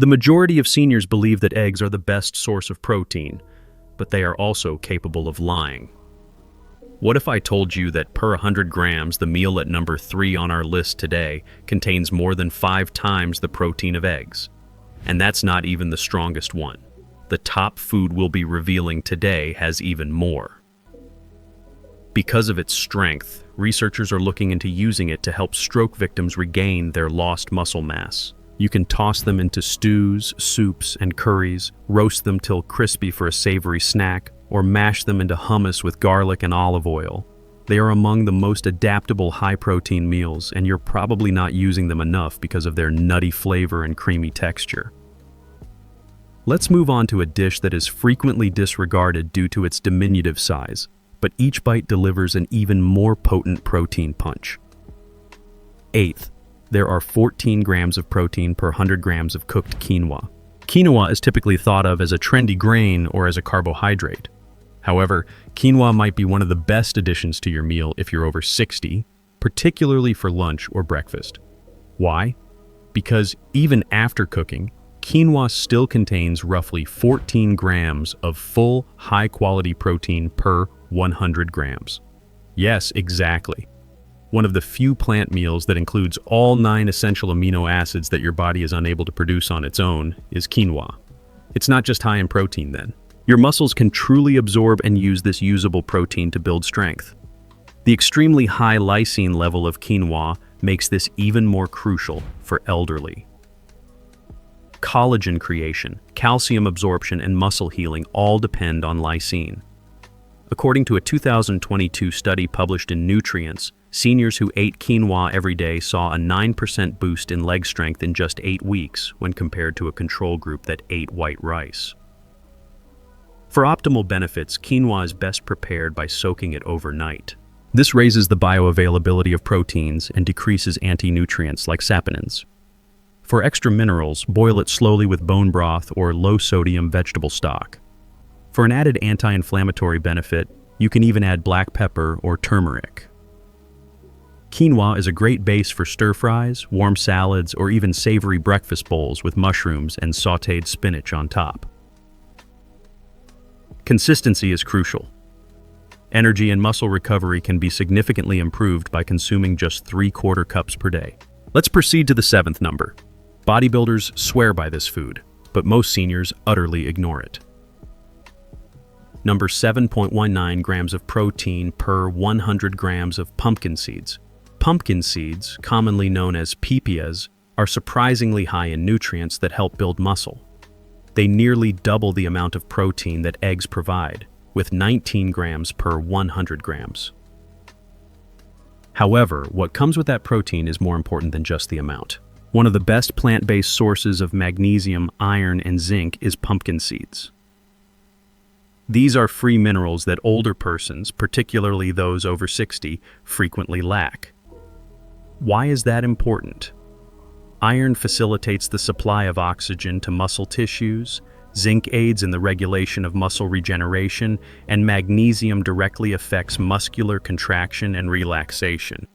The majority of seniors believe that eggs are the best source of protein, but they are also capable of lying. What if I told you that per 100 grams, the meal at number 3 on our list today contains more than 5 times the protein of eggs? And that's not even the strongest one. The top food we'll be revealing today has even more. Because of its strength, researchers are looking into using it to help stroke victims regain their lost muscle mass. You can toss them into stews, soups, and curries, roast them till crispy for a savory snack, or mash them into hummus with garlic and olive oil. They are among the most adaptable high-protein meals, and you're probably not using them enough because of their nutty flavor and creamy texture. Let's move on to a dish that is frequently disregarded due to its diminutive size, but each bite delivers an even more potent protein punch. 8th, there are 14 grams of protein per 100 grams of cooked quinoa. Quinoa is typically thought of as a trendy grain or as a carbohydrate. However, quinoa might be one of the best additions to your meal if you're over 60, particularly for lunch or breakfast. Why? Because even after cooking, quinoa still contains roughly 14 grams of full, high-quality protein per 100 grams. Yes, exactly. One of the few plant meals that includes all 9 essential amino acids that your body is unable to produce on its own is quinoa. It's not just high in protein then. Your muscles can truly absorb and use this usable protein to build strength. The extremely high lysine level of quinoa makes this even more crucial for elderly. Collagen creation, calcium absorption, and muscle healing all depend on lysine. According to a 2022 study published in Nutrients, seniors who ate quinoa every day saw a 9% boost in leg strength in just 8 weeks when compared to a control group that ate white rice. For optimal benefits, quinoa is best prepared by soaking it overnight. This raises the bioavailability of proteins and decreases anti-nutrients like saponins. For extra minerals, boil it slowly with bone broth or low-sodium vegetable stock. For an added anti-inflammatory benefit, you can even add black pepper or turmeric. Quinoa is a great base for stir-fries, warm salads, or even savory breakfast bowls with mushrooms and sautéed spinach on top. Consistency is crucial. Energy and muscle recovery can be significantly improved by consuming just 3/4 cups per day. Let's proceed to the 7th number. Bodybuilders swear by this food, but most seniors utterly ignore it. Number 7.19 grams of protein per 100 grams of pumpkin seeds. Pumpkin seeds, commonly known as pepias, are surprisingly high in nutrients that help build muscle. They nearly double the amount of protein that eggs provide, with 19 grams per 100 grams. However, what comes with that protein is more important than just the amount. One of the best plant-based sources of magnesium, iron, and zinc is pumpkin seeds. These are free minerals that older persons, particularly those over 60, frequently lack. Why is that important? Iron facilitates the supply of oxygen to muscle tissues, zinc aids in the regulation of muscle regeneration, and magnesium directly affects muscular contraction and relaxation.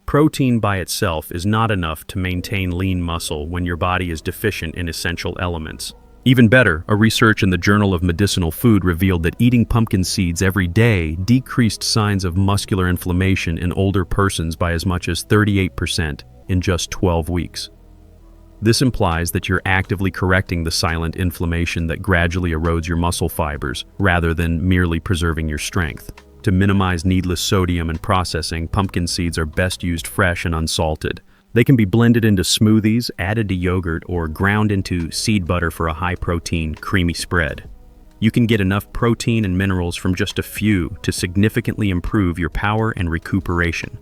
Protein by itself is not enough to maintain lean muscle when your body is deficient in essential elements. Even better, a research in the Journal of Medicinal Food revealed that eating pumpkin seeds every day decreased signs of muscular inflammation in older persons by as much as 38% in just 12 weeks. This implies that you're actively correcting the silent inflammation that gradually erodes your muscle fibers, rather than merely preserving your strength. To minimize needless sodium and processing, pumpkin seeds are best used fresh and unsalted. They can be blended into smoothies, added to yogurt, or ground into seed butter for a high-protein, creamy spread. You can get enough protein and minerals from just a few to significantly improve your power and recuperation.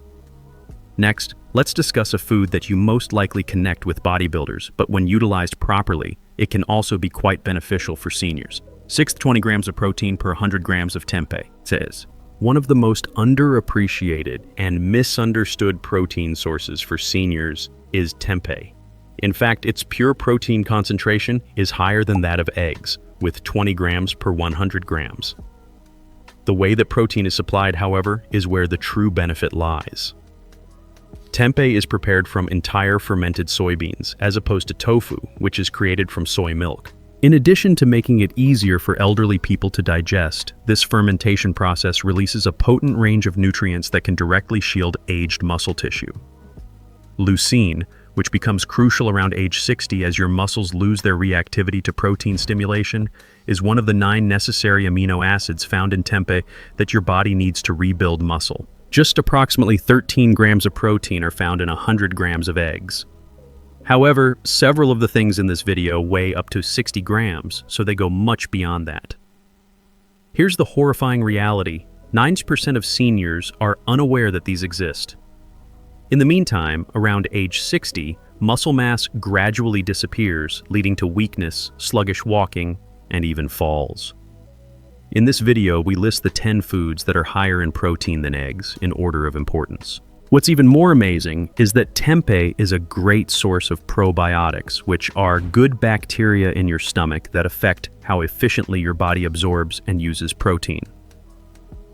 Next, let's discuss a food that you most likely connect with bodybuilders, but when utilized properly, it can also be quite beneficial for seniors. 20 grams of protein per 100 grams of tempeh, says. One of the most underappreciated and misunderstood protein sources for seniors is tempeh. In fact, its pure protein concentration is higher than that of eggs, with 20 grams per 100 grams. The way that protein is supplied, however, is where the true benefit lies. Tempeh is prepared from entire fermented soybeans, as opposed to tofu, which is created from soy milk. In addition to making it easier for elderly people to digest, this fermentation process releases a potent range of nutrients that can directly shield aged muscle tissue. Leucine, which becomes crucial around age 60 as your muscles lose their reactivity to protein stimulation, is one of the 9 necessary amino acids found in tempeh that your body needs to rebuild muscle. Just approximately 13 grams of protein are found in 100 grams of eggs. However, several of the things in this video weigh up to 60 grams, so they go much beyond that. Here's the horrifying reality: 9% of seniors are unaware that these exist. In the meantime, around age 60, muscle mass gradually disappears, leading to weakness, sluggish walking, and even falls. In this video, we list the 10 foods that are higher in protein than eggs, in order of importance. What's even more amazing is that tempeh is a great source of probiotics, which are good bacteria in your stomach that affect how efficiently your body absorbs and uses protein.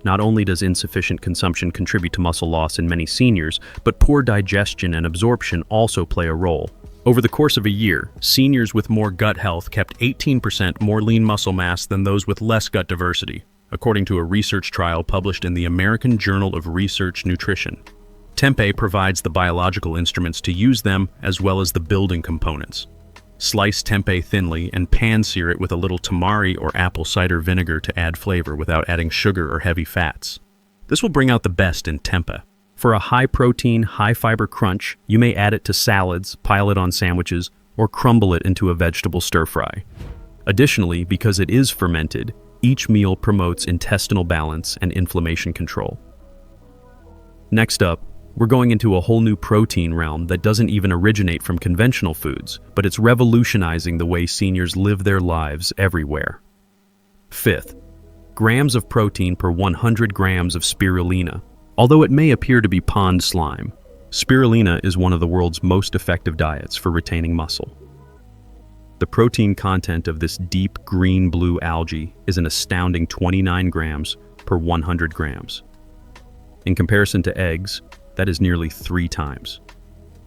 Not only does insufficient consumption contribute to muscle loss in many seniors, but poor digestion and absorption also play a role. Over the course of a year, seniors with more gut health kept 18% more lean muscle mass than those with less gut diversity, according to a research trial published in the American Journal of Research Nutrition. Tempeh provides the biological instruments to use them, as well as the building components. Slice tempeh thinly and pan-sear it with a little tamari or apple cider vinegar to add flavor without adding sugar or heavy fats. This will bring out the best in tempeh. For a high-protein, high-fiber crunch, you may add it to salads, pile it on sandwiches, or crumble it into a vegetable stir-fry. Additionally, because it is fermented, each meal promotes intestinal balance and inflammation control. Next up, we're going into a whole new protein realm that doesn't even originate from conventional foods, but it's revolutionizing the way seniors live their lives everywhere. Fifth, grams of protein per 100 grams of spirulina. Although it may appear to be pond slime, spirulina is one of the world's most effective diets for retaining muscle. The protein content of this deep green-blue algae is an astounding 29 grams per 100 grams. In comparison to eggs, that is nearly 3 times.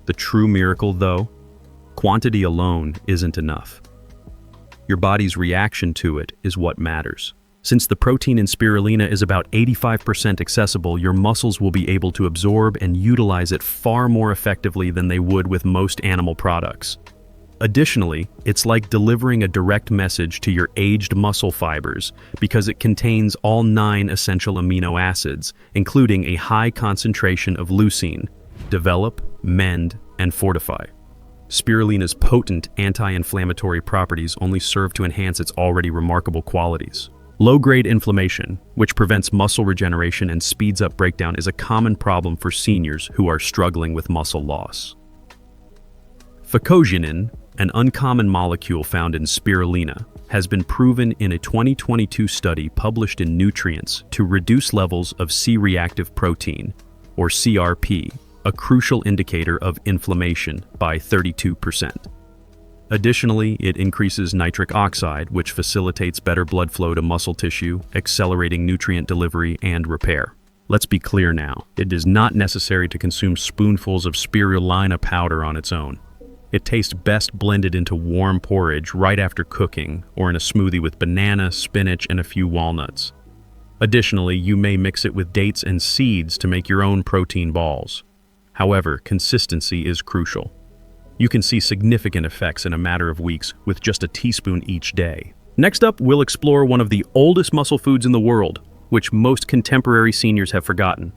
The true miracle, though, quantity alone isn't enough. Your body's reaction to it is what matters. Since the protein in spirulina is about 85% accessible, your muscles will be able to absorb and utilize it far more effectively than they would with most animal products. Additionally, it's like delivering a direct message to your aged muscle fibers because it contains all 9 essential amino acids, including a high concentration of leucine. Develop, mend, and fortify. Spirulina's potent anti-inflammatory properties only serve to enhance its already remarkable qualities. Low-grade inflammation, which prevents muscle regeneration and speeds up breakdown, is a common problem for seniors who are struggling with muscle loss. Phycogenin, an uncommon molecule found in spirulina, has been proven in a 2022 study published in Nutrients to reduce levels of C-reactive protein, or CRP, a crucial indicator of inflammation, by 32%. Additionally, it increases nitric oxide, which facilitates better blood flow to muscle tissue, accelerating nutrient delivery and repair. Let's be clear now, it is not necessary to consume spoonfuls of spirulina powder on its own. It tastes best blended into warm porridge right after cooking, or in a smoothie with banana, spinach, and a few walnuts. Additionally, you may mix it with dates and seeds to make your own protein balls. However, consistency is crucial. You can see significant effects in a matter of weeks with just a teaspoon each day. Next up, we'll explore one of the oldest muscle foods in the world, which most contemporary seniors have forgotten.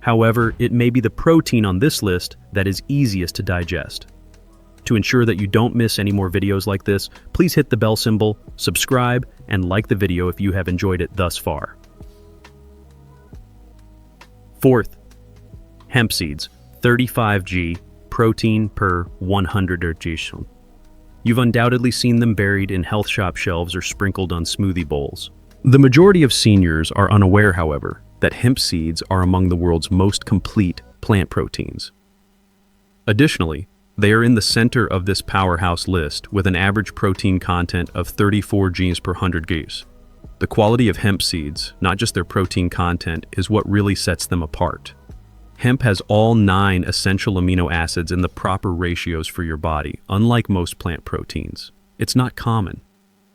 However, it may be the protein on this list that is easiest to digest. To ensure that you don't miss any more videos like this, please hit the bell symbol, subscribe, and like the video if you have enjoyed it thus far. Fourth, hemp seeds, 35 g protein per 100 g. You've undoubtedly seen them buried in health shop shelves or sprinkled on smoothie bowls. The majority of seniors are unaware, however, that hemp seeds are among the world's most complete plant proteins. Additionally, they are in the center of this powerhouse list with an average protein content of 34 Gs per 100 Gs. The quality of hemp seeds, not just their protein content, is what really sets them apart. Hemp has all 9 essential amino acids in the proper ratios for your body, unlike most plant proteins. It's not common.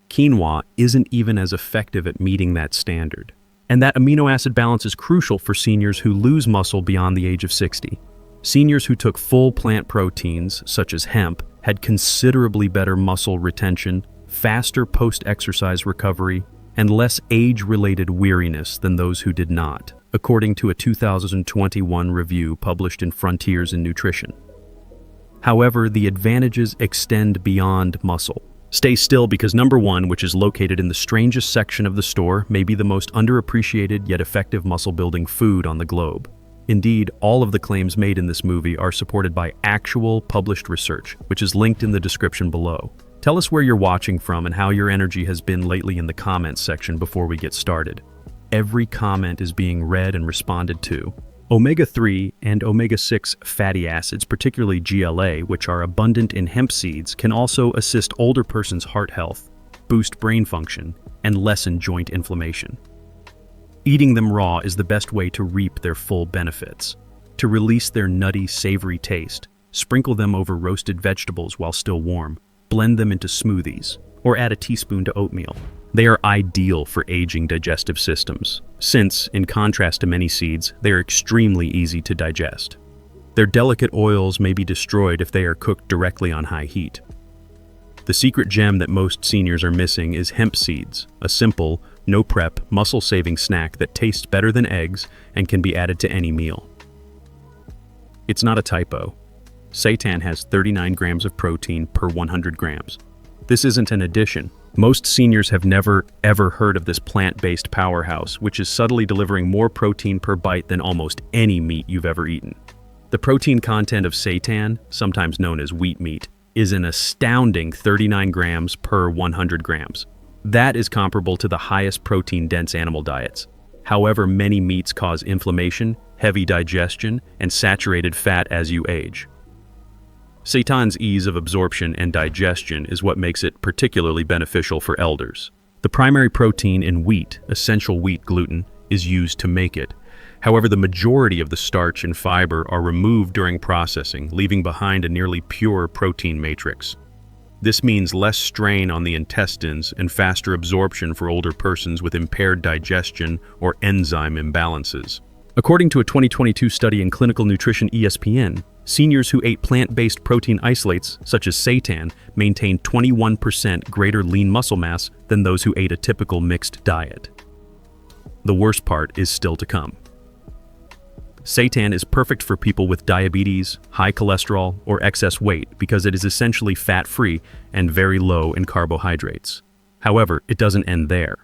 Quinoa isn't even as effective at meeting that standard. And that amino acid balance is crucial for seniors who lose muscle beyond the age of 60. Seniors who took full plant proteins, such as hemp, had considerably better muscle retention, faster post-exercise recovery, and less age-related weariness than those who did not, according to a 2021 review published in Frontiers in Nutrition. However, the advantages extend beyond muscle. Stay still because number 1, which is located in the strangest section of the store, may be the most underappreciated yet effective muscle-building food on the globe. Indeed, all of the claims made in this movie are supported by actual published research, which is linked in the description below. Tell us where you're watching from and how your energy has been lately in the comments section before we get started. Every comment is being read and responded to. Omega-3 and omega-6 fatty acids, particularly GLA, which are abundant in hemp seeds, can also assist older person's heart health, boost brain function, and lessen joint inflammation. Eating them raw is the best way to reap their full benefits. To release their nutty, savory taste, sprinkle them over roasted vegetables while still warm, blend them into smoothies, or add a teaspoon to oatmeal. They are ideal for aging digestive systems, since, in contrast to many seeds, they are extremely easy to digest. Their delicate oils may be destroyed if they are cooked directly on high heat. The secret gem that most seniors are missing is hemp seeds, a simple, no-prep, muscle-saving snack that tastes better than eggs and can be added to any meal. It's not a typo. Seitan has 39 grams of protein per 100 grams. This isn't an addition. Most seniors have never, ever heard of this plant-based powerhouse, which is subtly delivering more protein per bite than almost any meat you've ever eaten. The protein content of seitan, sometimes known as wheat meat, is an astounding 39 grams per 100 grams. That is comparable to the highest protein-dense animal diets. However, many meats cause inflammation, heavy digestion, and saturated fat as you age. Seitan's ease of absorption and digestion is what makes it particularly beneficial for elders. The primary protein in wheat, essential wheat gluten, is used to make it. However, the majority of the starch and fiber are removed during processing, leaving behind a nearly pure protein matrix. This means less strain on the intestines and faster absorption for older persons with impaired digestion or enzyme imbalances. According to a 2022 study in Clinical Nutrition ESPN, seniors who ate plant-based protein isolates, such as seitan, maintained 21% greater lean muscle mass than those who ate a typical mixed diet. The worst part is still to come. Seitan is perfect for people with diabetes, high cholesterol, or excess weight because it is essentially fat-free and very low in carbohydrates. However, it doesn't end there.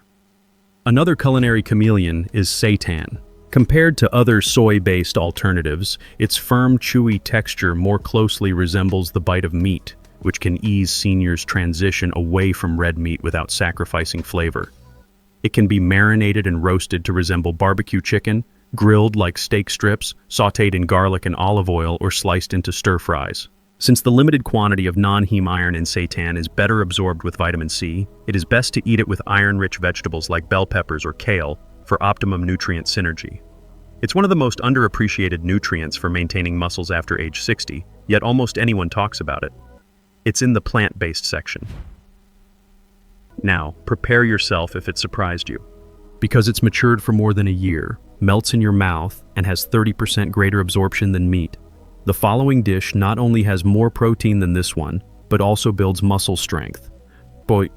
Another culinary chameleon is seitan. Compared to other soy-based alternatives, its firm, chewy texture more closely resembles the bite of meat, which can ease seniors' transition away from red meat without sacrificing flavor. It can be marinated and roasted to resemble barbecue chicken, grilled like steak strips, sautéed in garlic and olive oil, or sliced into stir-fries. Since the limited quantity of non-heme iron in seitan is better absorbed with vitamin C, it is best to eat it with iron-rich vegetables like bell peppers or kale for optimum nutrient synergy. It's one of the most underappreciated nutrients for maintaining muscles after age 60, yet almost anyone talks about it. It's in the plant-based section. Now, prepare yourself if it surprised you. Because it's matured for more than a year, melts in your mouth, and has 30% greater absorption than meat, the following dish not only has more protein than this one, but also builds muscle strength.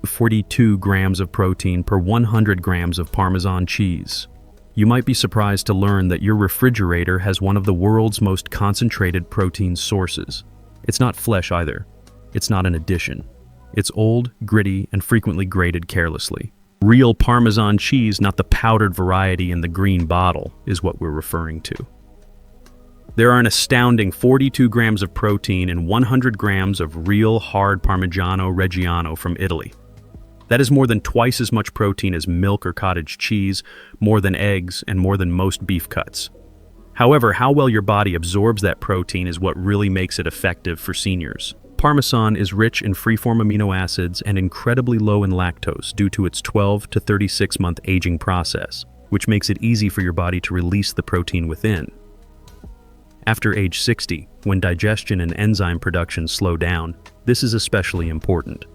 42 grams of protein per 100 grams of Parmesan cheese. You might be surprised to learn that your refrigerator has one of the world's most concentrated protein sources. It's not flesh either. It's not an addition. It's old, gritty, and frequently grated carelessly. Real Parmesan cheese, not the powdered variety in the green bottle, is what we're referring to. There are an astounding 42 grams of protein and 100 grams of real hard Parmigiano Reggiano from Italy. That is more than twice as much protein as milk or cottage cheese, more than eggs, and more than most beef cuts. However, how well your body absorbs that protein is what really makes it effective for seniors. Parmesan is rich in free-form amino acids and incredibly low in lactose due to its 12 to 36-month aging process, which makes it easy for your body to release the protein within. After age 60, when digestion and enzyme production slow down, this is especially important.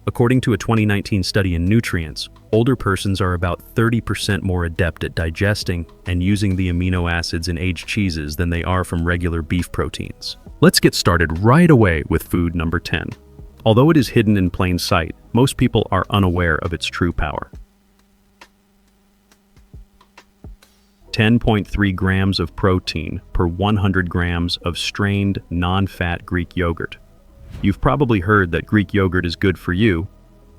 According to a 2019 study in Nutrients, older persons are about 30% more adept at digesting and using the amino acids in aged cheeses than they are from regular beef proteins. Let's get started right away with food number 10. Although it is hidden in plain sight, most people are unaware of its true power. 10.3 grams of protein per 100 grams of strained, non-fat Greek yogurt. You've probably heard that Greek yogurt is good for you,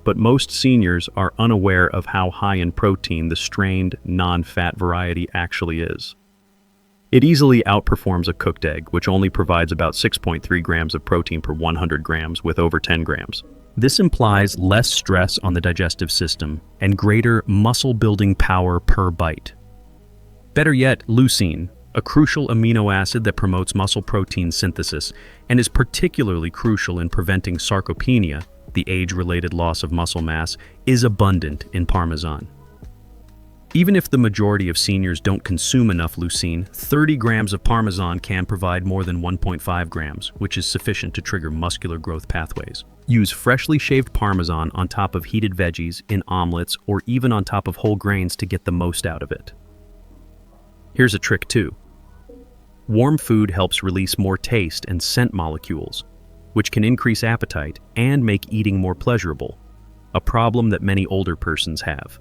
but most seniors are unaware of how high in protein the strained, non-fat variety actually is. It easily outperforms a cooked egg, which only provides about 6.3 grams of protein per 100 grams with over 10 grams. This implies less stress on the digestive system and greater muscle-building power per bite. Better yet, leucine, a crucial amino acid that promotes muscle protein synthesis and is particularly crucial in preventing sarcopenia, the age-related loss of muscle mass, is abundant in Parmesan. Even if the majority of seniors don't consume enough leucine, 30 grams of Parmesan can provide more than 1.5 grams, which is sufficient to trigger muscular growth pathways. Use freshly shaved Parmesan on top of heated veggies, in omelets, or even on top of whole grains to get the most out of it. Here's a trick too. Warm food helps release more taste and scent molecules, which can increase appetite and make eating more pleasurable, a problem that many older persons have.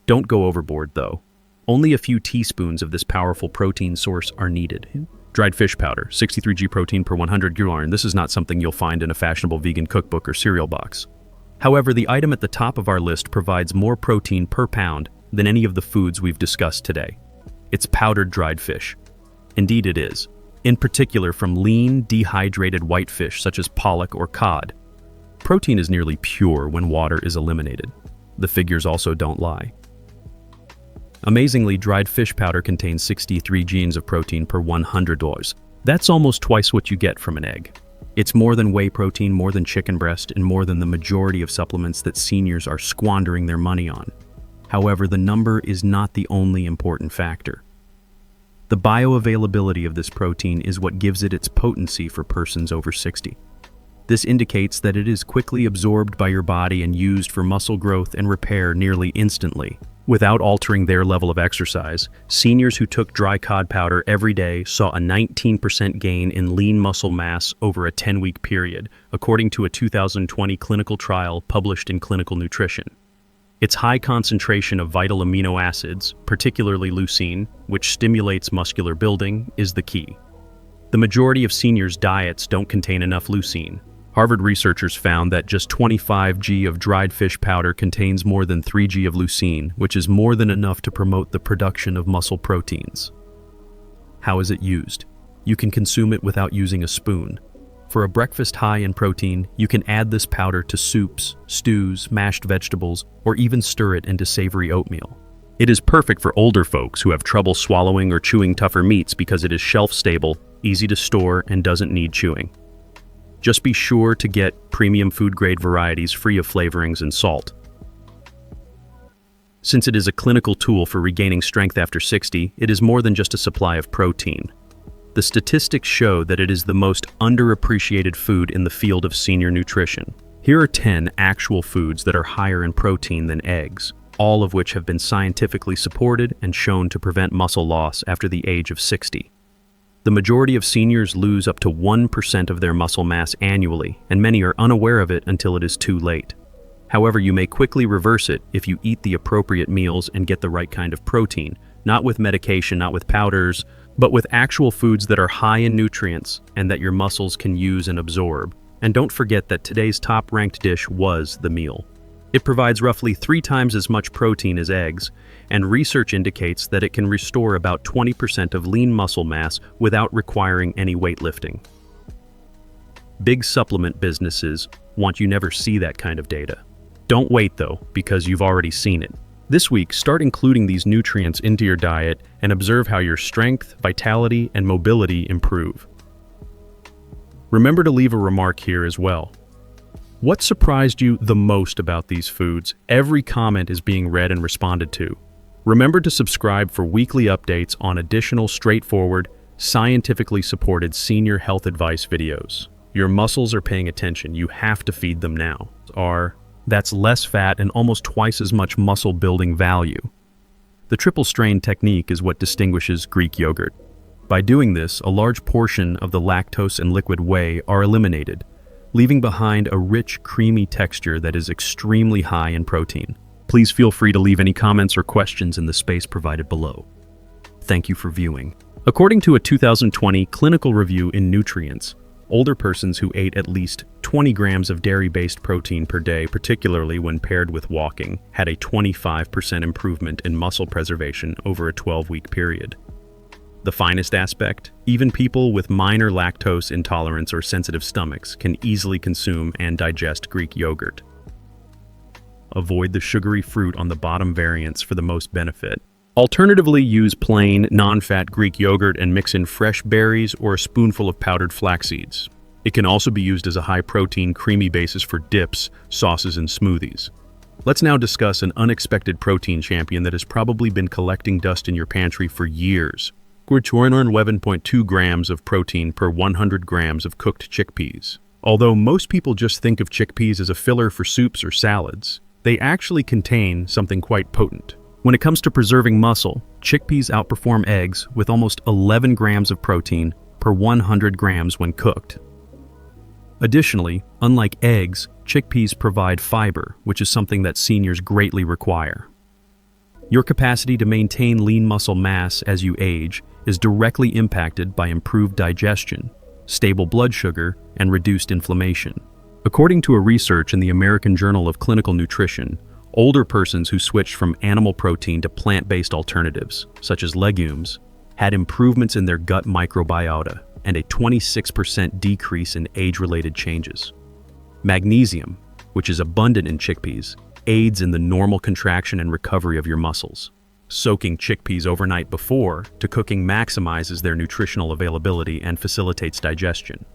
Don't go overboard though. Only a few teaspoons of this powerful protein source are needed. Dried fish powder, 63 g protein per 100 g. This is not something you'll find in a fashionable vegan cookbook or cereal box. However, the item at the top of our list provides more protein per pound than any of the foods we've discussed today. It's powdered dried fish. Indeed it is, in particular from lean, dehydrated whitefish such as pollock or cod. Protein is nearly pure when water is eliminated. The figures also don't lie. Amazingly, dried fish powder contains 63 grams of protein per 100 dose. That's almost twice what you get from an egg. It's more than whey protein, more than chicken breast, and more than the majority of supplements that seniors are squandering their money on. However, the number is not the only important factor. The bioavailability of this protein is what gives it its potency for persons over 60. This indicates that it is quickly absorbed by your body and used for muscle growth and repair nearly instantly, without altering their level of exercise. Seniors who took dry cod powder every day saw a 19% gain in lean muscle mass over a 10-week period, according to a 2020 clinical trial published in Clinical Nutrition. Its high concentration of vital amino acids, particularly leucine, which stimulates muscular building, is the key. The majority of seniors' diets don't contain enough leucine. Harvard researchers found that just 25 g of dried fish powder contains more than 3 g of leucine, which is more than enough to promote the production of muscle proteins. How is it used? You can consume it without using a spoon. For a breakfast high in protein, you can add this powder to soups, stews, mashed vegetables, or even stir it into savory oatmeal. It is perfect for older folks who have trouble swallowing or chewing tougher meats because it is shelf-stable, easy to store, and doesn't need chewing. Just be sure to get premium food-grade varieties free of flavorings and salt. Since it is a clinical tool for regaining strength after 60, it is more than just a supply of protein. The statistics show that it is the most underappreciated food in the field of senior nutrition. Here are 10 actual foods that are higher in protein than eggs, all of which have been scientifically supported and shown to prevent muscle loss after the age of 60. The majority of seniors lose up to 1% of their muscle mass annually, and many are unaware of it until it is too late. However, you may quickly reverse it if you eat the appropriate meals and get the right kind of protein, not with medication, not with powders, but with actual foods that are high in nutrients and that your muscles can use and absorb. And don't forget that today's top-ranked dish was the meal. It provides roughly 3 times as much protein as eggs, and research indicates that it can restore about 20% of lean muscle mass without requiring any weightlifting. Big supplement businesses want you never see that kind of data. Don't wait though, because you've already seen it. This week, start including these nutrients into your diet and observe how your strength, vitality, and mobility improve. Remember to leave a remark here as well. What surprised you the most about these foods? Every comment is being read and responded to. Remember to subscribe for weekly updates on additional straightforward, scientifically supported senior health advice videos. Your muscles are paying attention. You have to feed them now. That's less fat and almost twice as much muscle building value. The triple strain technique is what distinguishes Greek yogurt. By doing this, a large portion of the lactose and liquid whey are eliminated, leaving behind a rich, creamy texture that is extremely high in protein. Please feel free to leave any comments or questions in the space provided below. Thank you for viewing. According to a 2020 clinical review in Nutrients, older persons who ate at least 20 grams of dairy-based protein per day, particularly when paired with walking, had a 25% improvement in muscle preservation over a 12-week period. The finest aspect, even people with minor lactose intolerance or sensitive stomachs can easily consume and digest Greek yogurt. Avoid the sugary fruit on the bottom variants for the most benefit. Alternatively, use plain, non-fat Greek yogurt and mix in fresh berries or a spoonful of powdered flax seeds. It can also be used as a high-protein, creamy basis for dips, sauces, and smoothies. Let's now discuss an unexpected protein champion that has probably been collecting dust in your pantry for years. 11.2 grams of protein per 100 grams of cooked chickpeas. Although most people just think of chickpeas as a filler for soups or salads, they actually contain something quite potent. When it comes to preserving muscle, chickpeas outperform eggs with almost 11 grams of protein per 100 grams when cooked. Additionally, unlike eggs, chickpeas provide fiber, which is something that seniors greatly require. Your capacity to maintain lean muscle mass as you age is directly impacted by improved digestion, stable blood sugar, and reduced inflammation. According to a research in the American Journal of Clinical Nutrition, older persons who switched from animal protein to plant-based alternatives, such as legumes, had improvements in their gut microbiota and a 26% decrease in age-related changes. Magnesium, which is abundant in chickpeas, aids in the normal contraction and recovery of your muscles. Soaking chickpeas overnight before to cooking maximizes their nutritional availability and facilitates digestion.